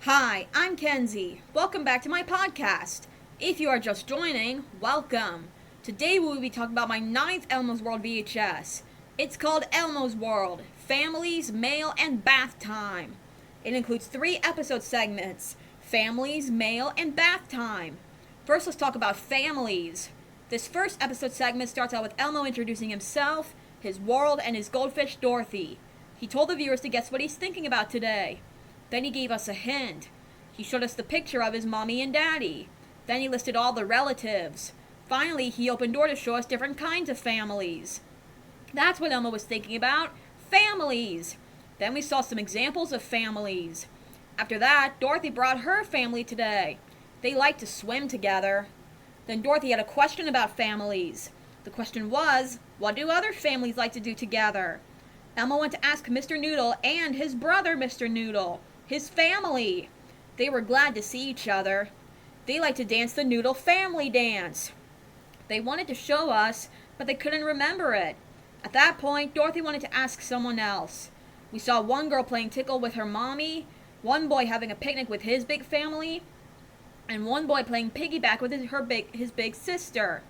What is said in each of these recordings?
Hi, I'm Kenzie. Welcome back to my podcast. If you are just joining, welcome. Today we will be talking about my ninth Elmo's World VHS. It's called Elmo's World, Families, Mail, and Bath Time. It includes 3 episode segments, Families, Mail, and Bath Time. First, let's talk about families. This first episode segment starts out with Elmo introducing himself, his world, and his goldfish Dorothy. He told the viewers to guess what he's thinking about today. Then he gave us a hint. He showed us the picture of his mommy and daddy. Then he listed all the relatives. Finally, he opened door to show us different kinds of families. That's what Elmo was thinking about. Families. Then we saw some examples of families. After that, Dorothy brought her family today. They like to swim together. Then Dorothy had a question about families. The question was, what do other families like to do together? Elmo went to ask Mr. Noodle and his brother Mr. Noodle, his family. They were glad to see each other. They like to dance the Noodle family dance. They wanted to show us, but they couldn't remember it. At that point, Dorothy wanted to ask someone else. We saw one girl playing tickle with her mommy, one boy having a picnic with his big family, and one boy playing piggyback with his big sister.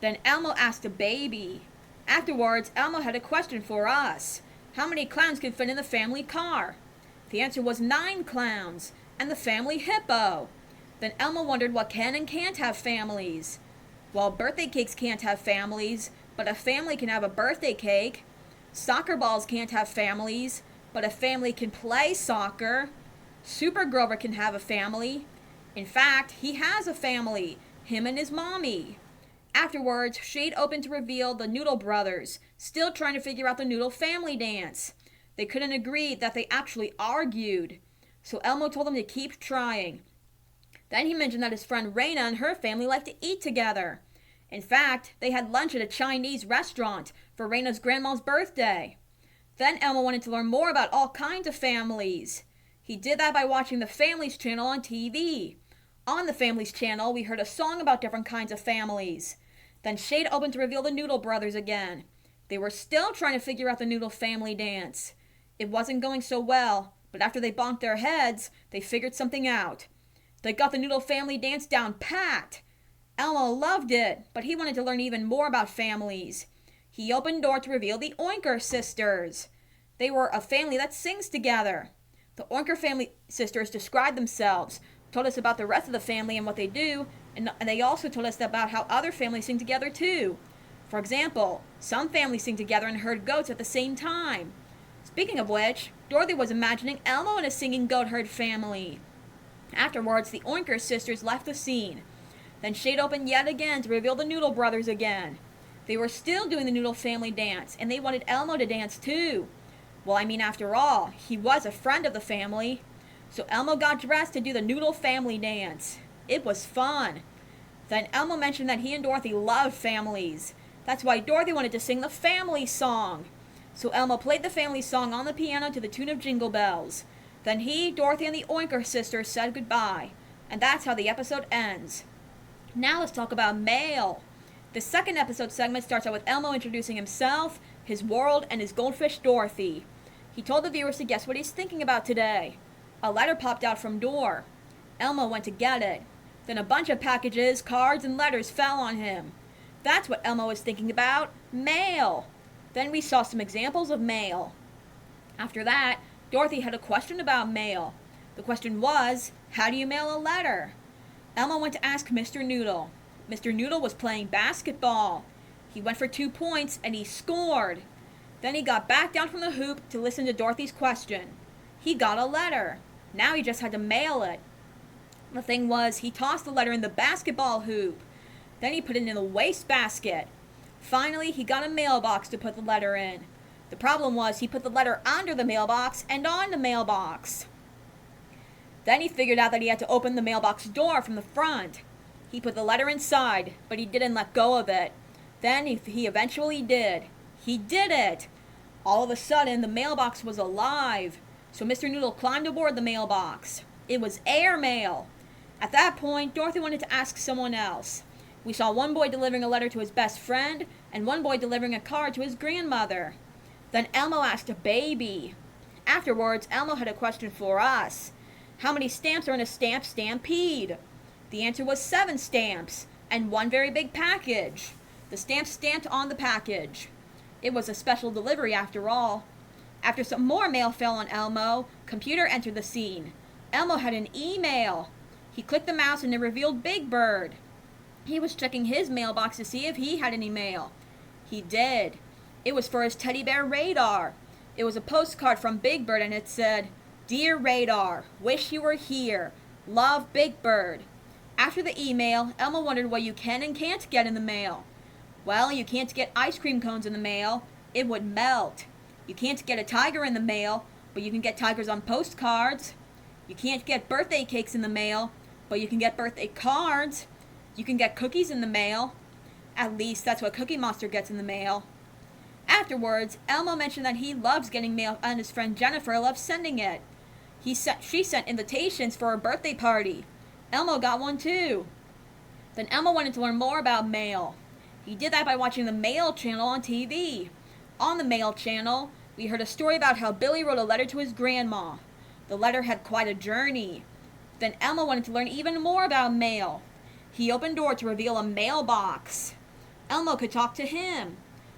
Then Elmo asked a baby. Afterwards, Elmo had a question for us. How many clowns can fit in the family car? The answer was 9 clowns, and the family hippo. Then Elmo wondered what can and can't have families. Well, birthday cakes can't have families, but a family can have a birthday cake. Soccer balls can't have families, but a family can play soccer. Super Grover can have a family. In fact, he has a family, him and his mommy. Afterwards, Shade opened to reveal the Noodle brothers, still trying to figure out the Noodle family dance. They couldn't agree that they actually argued, so Elmo told them to keep trying. Then he mentioned that his friend Raina and her family like to eat together. In fact, they had lunch at a Chinese restaurant for Raina's grandma's birthday. Then Elmo wanted to learn more about all kinds of families. He did that by watching the Families channel on TV. On the Families channel, we heard a song about different kinds of families. Then Shade opened to reveal the Noodle brothers again. They were still trying to figure out the Noodle family dance. It wasn't going so well, but after they bonked their heads, they figured something out. They got the Noodle family dance down pat. Elmo loved it, but he wanted to learn even more about families. He opened door to reveal the Oinker sisters. They were a family that sings together. The Oinker family sisters described themselves, told us about the rest of the family and what they do, and they also told us about how other families sing together too. For example, some families sing together and herd goats at the same time. Speaking of which, Dorothy was imagining Elmo and a singing goat herd family. Afterwards, the Oinker sisters left the scene. Then Shade opened yet again to reveal the Noodle brothers again. They were still doing the Noodle family dance, and they wanted Elmo to dance too. Well, after all, he was a friend of the family. So Elmo got dressed to do the Noodle family dance. It was fun. Then Elmo mentioned that he and Dorothy loved families. That's why Dorothy wanted to sing the family song. So Elmo played the family song on the piano to the tune of Jingle Bells. Then he, Dorothy, and the Oinker sisters said goodbye. And that's how the episode ends. Now let's talk about mail. The second episode segment starts out with Elmo introducing himself, his world, and his goldfish Dorothy. He told the viewers to guess what he's thinking about today. A letter popped out from door. Elmo went to get it. Then a bunch of packages, cards, and letters fell on him. That's what Elmo was thinking about. Mail. Then we saw some examples of mail. After that, Dorothy had a question about mail. The question was, how do you mail a letter? Elmo went to ask Mr. Noodle. Mr. Noodle was playing basketball. He went for 2 points and he scored. Then he got back down from the hoop to listen to Dorothy's question. He got a letter. Now he just had to mail it. The thing was, he tossed the letter in the basketball hoop. Then he put it in the wastebasket. Finally, he got a mailbox to put the letter in. The problem was he put the letter under the mailbox and on the mailbox. Then he figured out that he had to open the mailbox door from the front. He put the letter inside, but he didn't let go of it. Then he eventually did. He did it! All of a sudden, the mailbox was alive. So Mr. Noodle climbed aboard the mailbox. It was airmail. At that point, Dorothy wanted to ask someone else. We saw one boy delivering a letter to his best friend, and one boy delivering a card to his grandmother. Then Elmo asked a baby. Afterwards, Elmo had a question for us. How many stamps are in a stamp stampede? The answer was 7 stamps, and one very big package. The stamps stamped on the package. It was a special delivery after all. After some more mail fell on Elmo, Computer entered the scene. Elmo had an email. He clicked the mouse and it revealed Big Bird. He was checking his mailbox to see if he had any mail. He did. It was for his teddy bear Radar. It was a postcard from Big Bird and it said, "Dear Radar, wish you were here. Love, Big Bird." After the email, Elmo wondered what you can and can't get in the mail. Well, you can't get ice cream cones in the mail. It would melt. You can't get a tiger in the mail, but you can get tigers on postcards. You can't get birthday cakes in the mail, but you can get birthday cards. You can get cookies in the mail. At least that's what Cookie Monster gets in the mail. Afterwards, Elmo mentioned that he loves getting mail and his friend Jennifer loves sending it. She sent invitations for her birthday party. Elmo got one too. Then Elmo wanted to learn more about mail. He did that by watching the Mail channel on TV. On the Mail channel, we heard a story about how Billy wrote a letter to his grandma. The letter had quite a journey. Then Elmo wanted to learn even more about mail. He opened door to reveal a mailbox. Elmo could talk to him.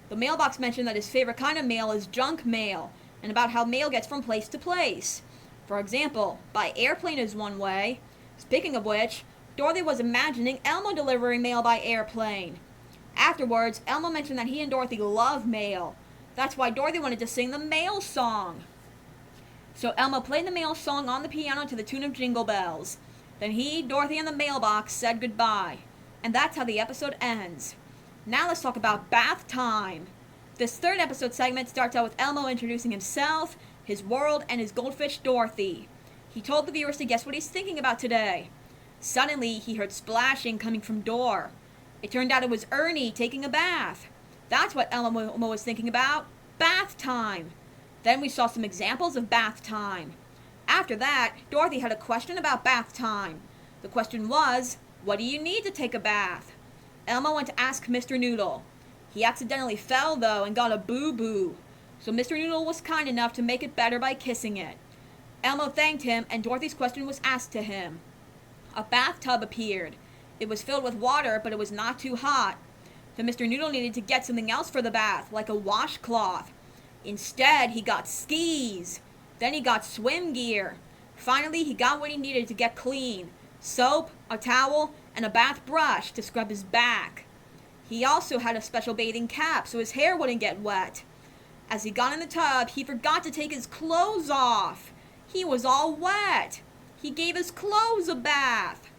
The mailbox mentioned that his favorite kind of mail is junk mail, and about how mail gets from place to place. For example, by airplane is one way. Speaking of which, Dorothy was imagining Elmo delivering mail by airplane. Afterwards, Elmo mentioned that he and Dorothy love mail. That's why Dorothy wanted to sing the mail song. So Elmo played the mail song on the piano to the tune of Jingle Bells. Then he, Dorothy, and the mailbox said goodbye. And that's how the episode ends. Now let's talk about bath time. This third episode segment starts out with Elmo introducing himself, his world, and his goldfish Dorothy. He told the viewers to guess what he's thinking about today. Suddenly, he heard splashing coming from door. It turned out it was Ernie taking a bath. That's what Elmo was thinking about. Bath time. Then we saw some examples of bath time. After that, Dorothy had a question about bath time. The question was, what do you need to take a bath? Elmo went to ask Mr. Noodle. He accidentally fell, though, and got a boo-boo. So Mr. Noodle was kind enough to make it better by kissing it. Elmo thanked him, and Dorothy's question was asked to him. A bathtub appeared. It was filled with water, but it was not too hot. Then Mr. Noodle needed to get something else for the bath, like a washcloth. Instead, he got skis. Then he got swim gear. Finally, he got what he needed to get clean. Soap, a towel, and a bath brush to scrub his back. He also had a special bathing cap so his hair wouldn't get wet. As he got in the tub, he forgot to take his clothes off. He was all wet. He gave his clothes a bath.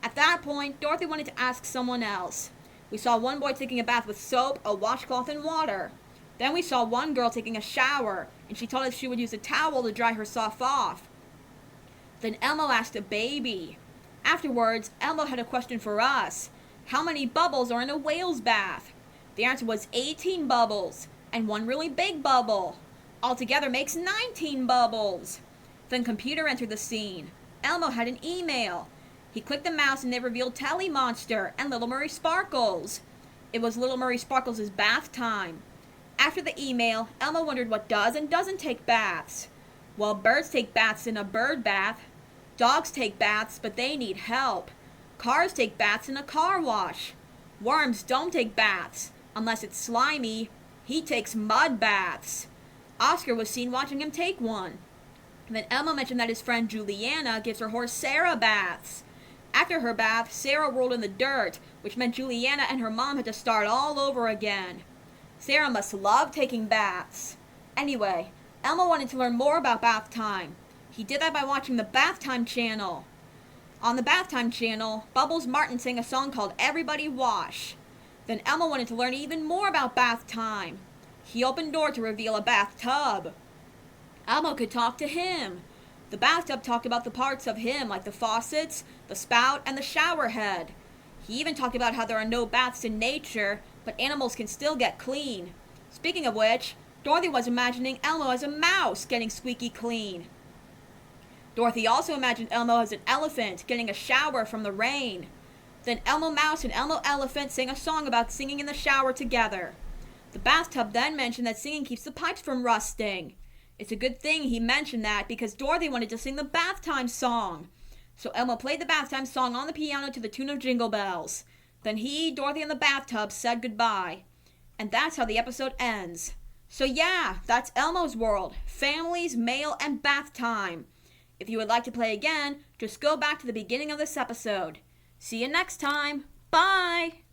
At that point, Dorothy wanted to ask someone else. We saw one boy taking a bath with soap, a washcloth, and water. Then we saw one girl taking a shower, and she told us she would use a towel to dry herself off. Then Elmo asked a baby. Afterwards, Elmo had a question for us. How many bubbles are in a whale's bath? The answer was 18 bubbles, and one really big bubble. Altogether makes 19 bubbles. Then Computer entered the scene. Elmo had an email. He clicked the mouse and they revealed Telly Monster and Little Murray Sparkles. It was Little Murray Sparkles' bath time. After the email, Elmo wondered what does and doesn't take baths. Well, birds take baths in a bird bath. Dogs take baths, but they need help. Cars take baths in a car wash. Worms don't take baths, unless it's slimy. He takes mud baths. Oscar was seen watching him take one. Then Elmo mentioned that his friend Juliana gives her horse Sarah baths. After her bath, Sarah rolled in the dirt, which meant Juliana and her mom had to start all over again. Sarah must love taking baths. Anyway, Elmo wanted to learn more about bath time. He did that by watching the Bath Time channel. On the Bath Time channel, Bubbles Martin sang a song called Everybody Wash. Then Elmo wanted to learn even more about bath time. He opened door to reveal a bathtub. Elmo could talk to him. The bathtub talked about the parts of him, like the faucets, the spout, and the shower head. He even talked about how there are no baths in nature, but animals can still get clean. Speaking of which, Dorothy was imagining Elmo as a mouse getting squeaky clean. Dorothy also imagined Elmo as an elephant getting a shower from the rain. Then Elmo Mouse and Elmo Elephant sang a song about singing in the shower together. The bathtub then mentioned that singing keeps the pipes from rusting. It's a good thing he mentioned that because Dorothy wanted to sing the bath time song. So Elmo played the bath time song on the piano to the tune of Jingle Bells. Then he, Dorothy, and the bathtub said goodbye. And that's how the episode ends. So yeah, that's Elmo's World. Families, mail, and bath time. If you would like to play again, just go back to the beginning of this episode. See you next time. Bye!